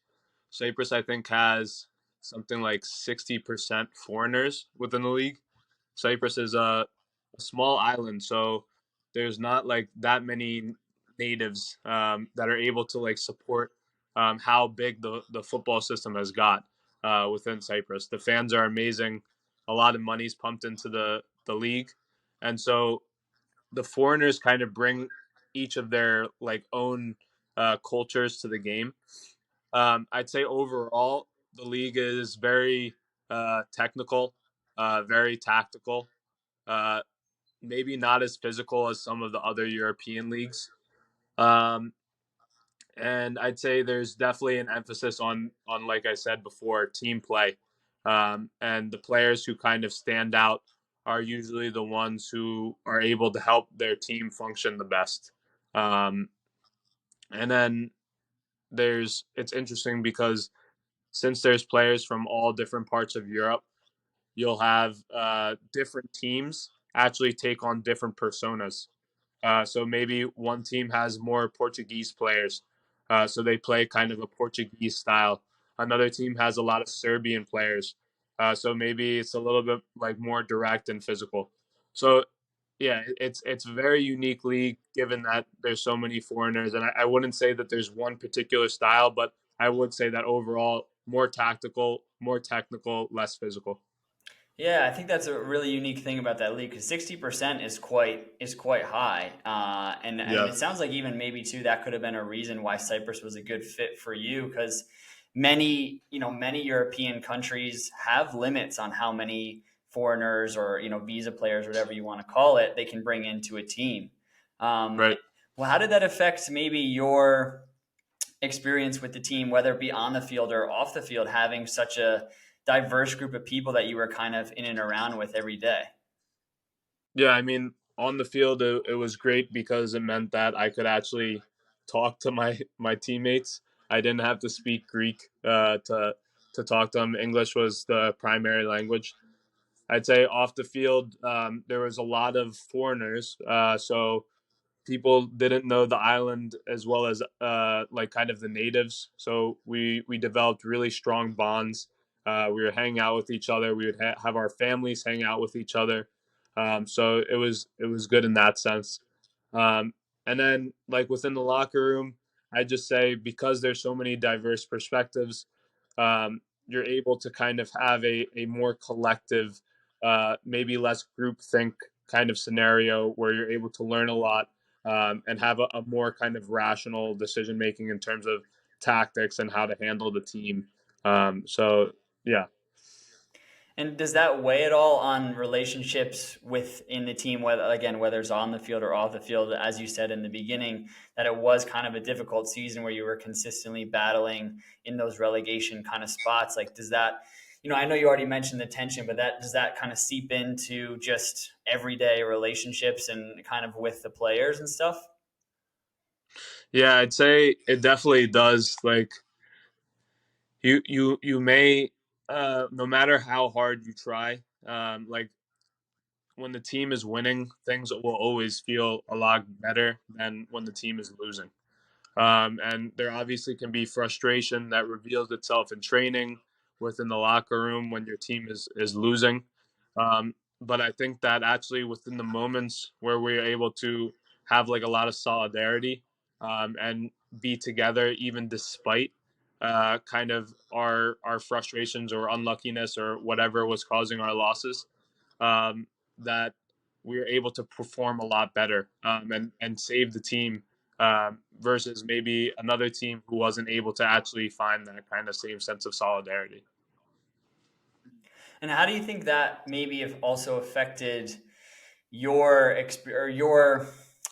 Cyprus, I think, has something like 60% foreigners within the league. Cyprus is a small island, so there's not like that many natives that are able to like support how big the football system has got within Cyprus. The fans are amazing. A lot of money's pumped into the league, and so the foreigners kind of bring each of their like own cultures to the game. I'd say overall the league is very technical, very tactical. Uh, Maybe not as physical as some of the other European leagues. Um, and I'd say there's definitely an emphasis on like I said before, team play. And the players who kind of stand out are usually the ones who are able to help their team function the best. Um, and then it's interesting because since there's players from all different parts of Europe, you'll have different teams actually take on different personas. So maybe one team has more Portuguese players, so they play kind of a Portuguese style. Another team has a lot of Serbian players, so maybe it's a little bit like more direct and physical. So yeah, it's a very unique league given that there's so many foreigners, and I wouldn't say that there's one particular style, but I would say that overall more tactical, more technical, less physical. Yeah, I think that's a really unique thing about that league because 60% is quite high, and Yeah. it sounds like even maybe too that could have been a reason why Cyprus was a good fit for you because many European countries have limits on how many foreigners or visa players, whatever you want to call it, they can bring into a team. Um, Right. well, how did that affect maybe your experience with the team, whether it be on the field or off the field, having such a diverse group of people that you were kind of in and around with every day? Yeah, I mean, on the field, it was great because it meant that I could actually talk to my teammates. I didn't have to speak Greek to talk to them. English was the primary language. I'd say off the field, there was a lot of foreigners, so people didn't know the island as well as like kind of the natives. So we developed really strong bonds. We would hang out with each other. We would have our families hang out with each other. So it was good in that sense. Um, and then like within the locker room, I just say because there's so many diverse perspectives, you're able to kind of have a more collective, maybe less group think kind of scenario where you're able to learn a lot, and have a more kind of rational decision making in terms of tactics and how to handle the team. So yeah. And does that weigh at all on relationships within the team, whether it's on the field or off the field? As you said in the beginning, that it was kind of a difficult season where you were consistently battling in those relegation kind of spots. Like, does that, I know you already mentioned the tension, but does that kind of seep into just everyday relationships and kind of with the players and stuff? Yeah, I'd say it definitely does. Like you may, no matter how hard you try, like when the team is winning, things will always feel a lot better than when the team is losing. And there obviously can be frustration that reveals itself in training within the locker room when your team is losing. But I think that actually within the moments where we're able to have like a lot of solidarity, and be together, even despite kind of our frustrations or unluckiness or whatever was causing our losses, um, that we were able to perform a lot better, and save the team, versus maybe another team who wasn't able to actually find that kind of same sense of solidarity. And how do you think that maybe have also affected your or your,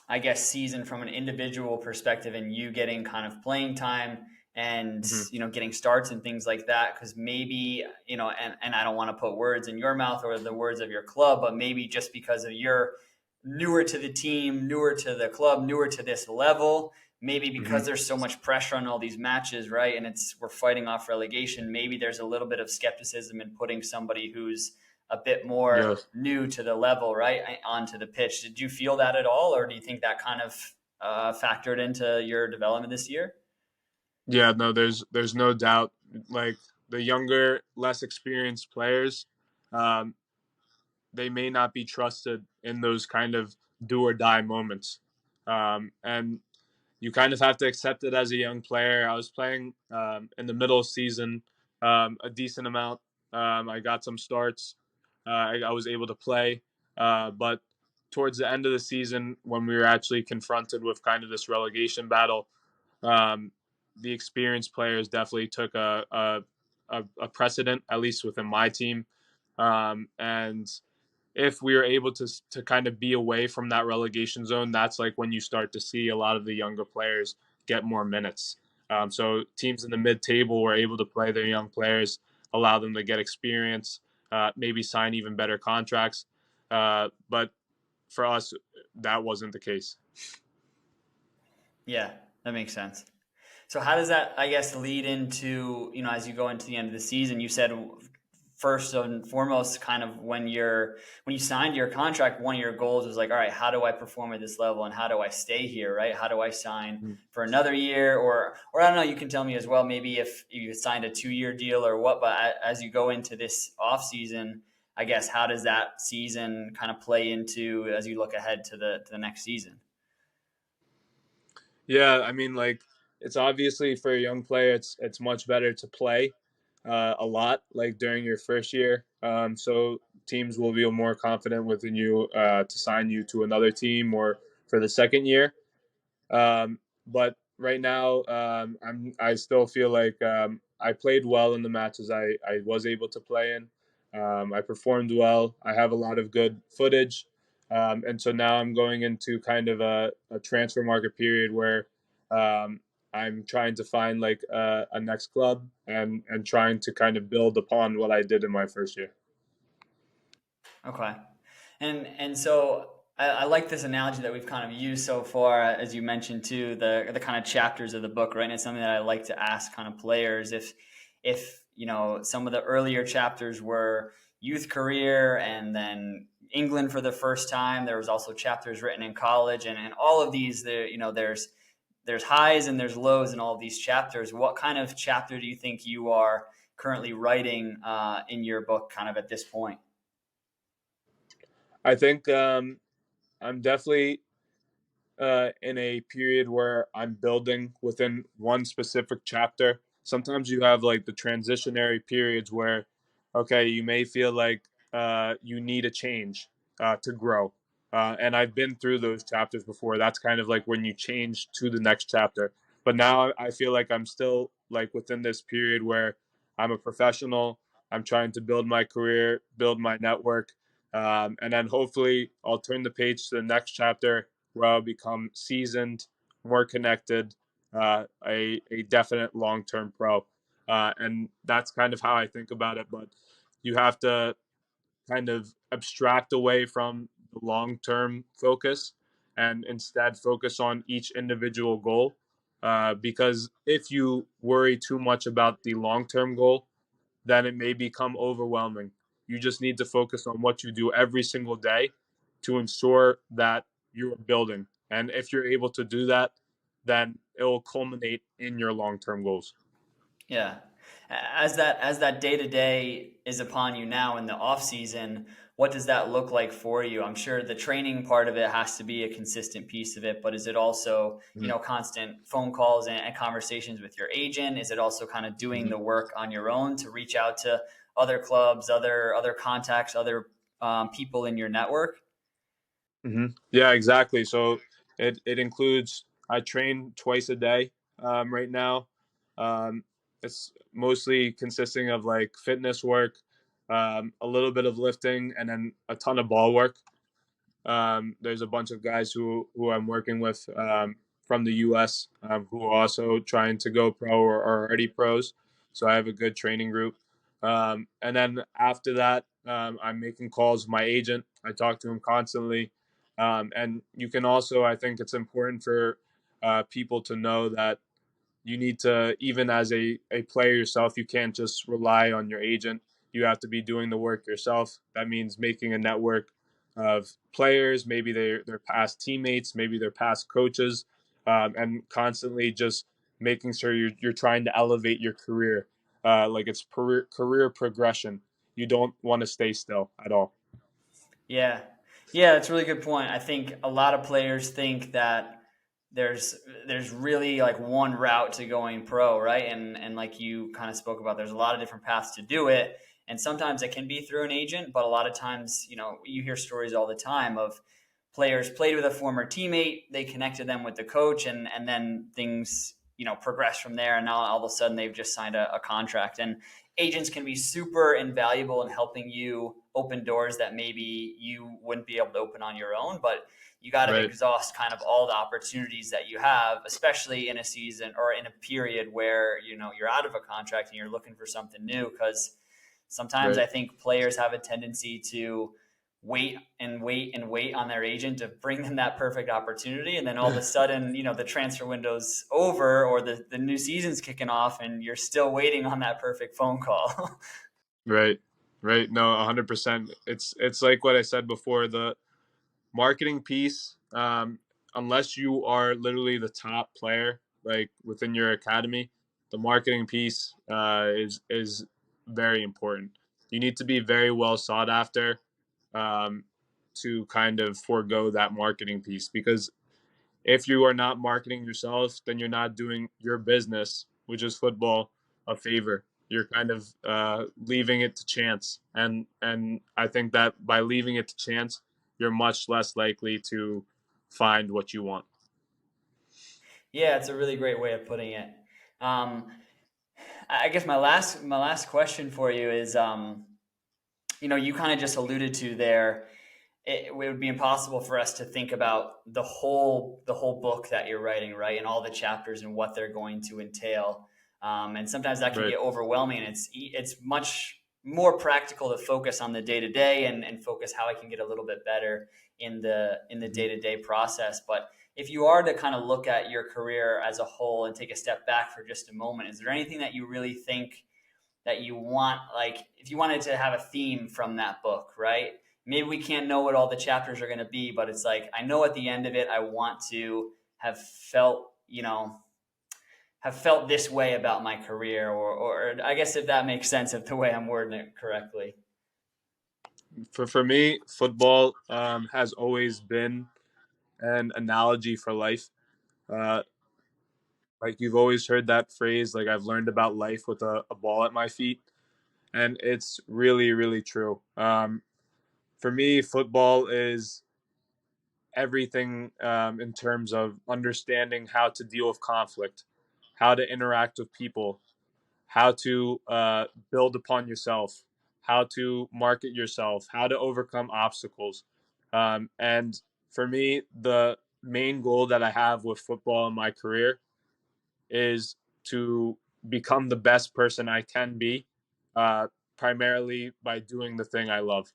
I guess, season from an individual perspective and you getting kind of playing time and Mm-hmm. getting starts and things like that? Because maybe and I don't want to put words in your mouth or the words of your club, but maybe just because of you're newer to the team, newer to the club, newer to this level, maybe Mm-hmm. because there's so much pressure on all these matches, right? And we're fighting off relegation. Maybe there's a little bit of skepticism in putting somebody who's a bit more Yes. new to the level, right, onto the pitch. Did you feel that at all, or do you think that kind of factored into your development this year? Yeah. No. There's no doubt. Like the younger, less experienced players, um, they may not be trusted in those kind of do or die moments, and you kind of have to accept it as a young player. I was playing, in the middle of season, a decent amount. I got some starts. I was able to play, but towards the end of the season, when we were actually confronted with kind of this relegation battle, um, the experienced players definitely took a precedent, at least within my team, and if we were able to kind of be away from that relegation zone, that's like when you start to see a lot of the younger players get more minutes. So teams in the mid-table were able to play their young players, allow them to get experience, maybe sign even better contracts. But for us, that wasn't the case. Yeah, that makes sense. So how does that, I guess, lead into, as you go into the end of the season? You said first and foremost, kind of when you signed your contract, one of your goals was like, all right, how do I perform at this level and how do I stay here, right? How do I sign for another year, or I don't know, you can tell me as well, maybe if you signed a 2-year deal or what, but as you go into this off season, I guess, how does that season kind of play into as you look ahead to the next season? Yeah, I mean, like it's obviously for a young player, it's much better to play a lot, like during your first year. So teams will feel more confident within you, to sign you to another team or for the second year. But right now, I still feel like, I played well in the matches I was able to play in. I performed well. I have a lot of good footage. And so now I'm going into kind of a transfer market period where um, I'm trying to find like a next club and trying to kind of build upon what I did in my first year. Okay. And so I like this analogy that we've kind of used so far, as you mentioned too, the kind of chapters of the book, right? And it's something that I like to ask kind of players if some of the earlier chapters were youth career and then England for the first time. There was also chapters written in college, and all of these there, there's highs and there's lows in all of these chapters. What kind of chapter do you think you are currently writing in your book, kind of at this point? I think I'm definitely in a period where I'm building within one specific chapter. Sometimes you have like the transitionary periods where, okay, you may feel like you need a change to grow. And I've been through those chapters before. That's kind of like when you change to the next chapter. But now I feel like I'm still like within this period where I'm a professional. I'm trying to build my career, build my network, and then hopefully I'll turn the page to the next chapter where I'll become seasoned, more connected, a definite long term pro. And that's kind of how I think about it. But you have to kind of abstract away from the long term focus and instead focus on each individual goal. Because if you worry too much about the long term goal, then it may become overwhelming. You just need to focus on what you do every single day to ensure that you're building. And if you're able to do that, then it will culminate in your long term goals. Yeah. As that day to day is upon you now in the off season, what does that look like for you? I'm sure the training part of it has to be a consistent piece of it, but is it also, Mm-hmm. constant phone calls and conversations with your agent? Is it also kind of doing Mm-hmm. the work on your own to reach out to other clubs, other contacts, other people in your network? Mm-hmm. Yeah, exactly. So it includes I train twice a day right now. Um, it's mostly consisting of like fitness work, a little bit of lifting, and then a ton of ball work. There's a bunch of guys who I'm working with from the U.S. Who are also trying to go pro or are already pros. So I have a good training group. And then after that, I'm making calls with my agent. I talk to him constantly. And you can also, I think it's important for people to know that you need to, even as a player yourself, you can't just rely on your agent. You have to be doing the work yourself. That means making a network of players, maybe their past teammates, maybe their past coaches, and constantly just making sure you're trying to elevate your career. Like it's career progression. You don't want to stay still at all. Yeah. Yeah, that's a really good point. I think a lot of players think that there's there's really like one route to going pro, right? And like you kind of spoke about, there's a lot of different paths to do it. And sometimes it can be through an agent, but a lot of times, you hear stories all the time of players played with a former teammate, they connected them with the coach, and then things, progress from there. And now all of a sudden they've just signed a contract. And agents can be super invaluable in helping you open doors that maybe you wouldn't be able to open on your own, but you got to Right. exhaust kind of all the opportunities that you have, especially in a season or in a period where you're out of a contract and you're looking for something new. Because sometimes Right. I think players have a tendency to wait and wait and wait on their agent to bring them that perfect opportunity, and then all of a sudden the transfer window's over or the new season's kicking off and you're still waiting on that perfect phone call. Right. Right. No, 100%. It's like what I said before. The marketing piece, unless you are literally the top player like within your academy, the marketing piece is very important. You need to be very well sought after um, to kind of forego that marketing piece, because if you are not marketing yourself, then you're not doing your business, which is football, a favor. You're kind of leaving it to chance, and I think that by leaving it to chance, you're much less likely to find what you want. Yeah, it's a really great way of putting it. um, I guess my last question for you is, you kind of just alluded to there, it would be impossible for us to think about the whole book that you're writing, right, and all the chapters and what they're going to entail. And sometimes that can Right. get overwhelming, and it's much more practical to focus on the day to day and focus how I can get a little bit better in the Mhm. day to day process. But if you are to kind of look at your career as a whole and take a step back for just a moment, is there anything that you really think that you want, like if you wanted to have a theme from that book, right? Maybe we can't know what all the chapters are going to be, but it's like, I know at the end of it, I want to have felt, have felt this way about my career, or I guess if that makes sense of the way I'm wording it correctly. For me, football has always been an analogy for life. Uh, like you've always heard that phrase, like I've learned about life with a ball at my feet, and it's really, really true. For me, football is everything in terms of understanding how to deal with conflict, how to interact with people, how to build upon yourself, how to market yourself, how to overcome obstacles. And for me, the main goal that I have with football in my career is to become the best person I can be, uh, primarily by doing the thing I love.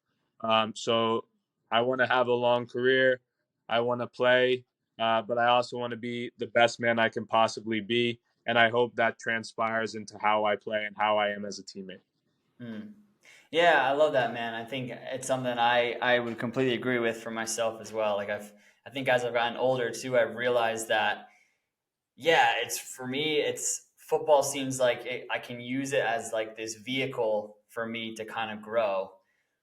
So I want to have a long career. I want to play, but I also want to be the best man I can possibly be. And I hope that transpires into how I play and how I am as a teammate. Hmm. Yeah, I love that, man. I think it's something I would completely agree with for myself as well. Like I think as I've gotten older too, I've realized that, yeah, it's for me, it's football seems like I can use it as like this vehicle for me to kind of grow,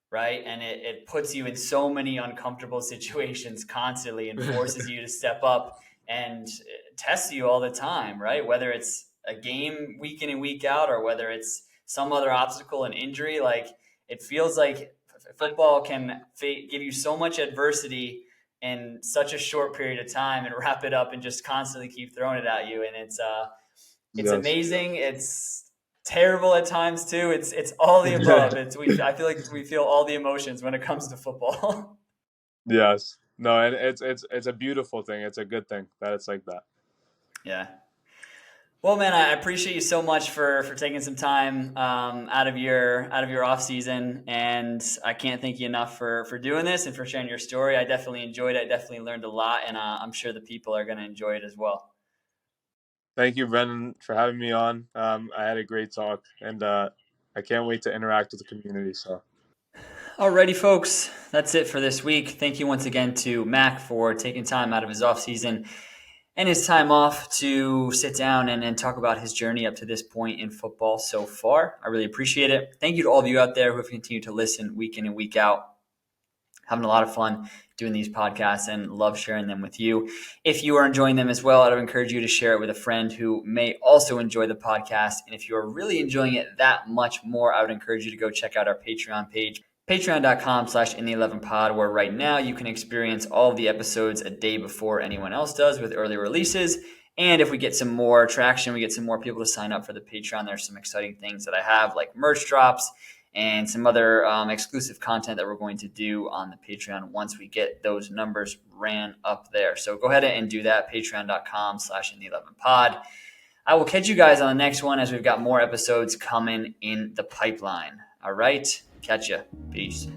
right? And it puts you in so many uncomfortable situations constantly and forces you to step up and tests you all the time, right? Whether it's a game week in and week out, or whether it's some other obstacle and injury, like it feels like football can give you so much adversity in such a short period of time and wrap it up and just constantly keep throwing it at you. And it's Yes. amazing. It's terrible at times too. It's all the above. I feel like we feel all the emotions when it comes to football. Yes. No, and it's a beautiful thing. It's a good thing that it's like that. Yeah. Well, man, I appreciate you so much for taking some time out of your off season, and I can't thank you enough for doing this and for sharing your story. I definitely enjoyed it. I definitely learned a lot, and I'm sure the people are going to enjoy it as well. Thank you, Brendan, for having me on. I had a great talk, and I can't wait to interact with the community. So, Alrighty, folks, that's it for this week. Thank you once again to Mac for taking time out of his off season and his time off to sit down and talk about his journey up to this point in football so far. I really appreciate it. Thank you to all of you out there who have continued to listen week in and week out. Having a lot of fun doing these podcasts and love sharing them with you. If you are enjoying them as well, I'd encourage you to share it with a friend who may also enjoy the podcast. And if you're really enjoying it that much more, I would encourage you to go check out our Patreon page, patreon.com/in11pod, where right now you can experience all of the episodes a day before anyone else does with early releases. And if we get some more traction, we get some more people to sign up for the Patreon, there's some exciting things that I have, like merch drops and some other exclusive content that we're going to do on the Patreon once we get those numbers ran up there. So go ahead and do that, patreon.com/in11pod. I will catch you guys on the next one as we've got more episodes coming in the pipeline. All right, catch ya. Peace.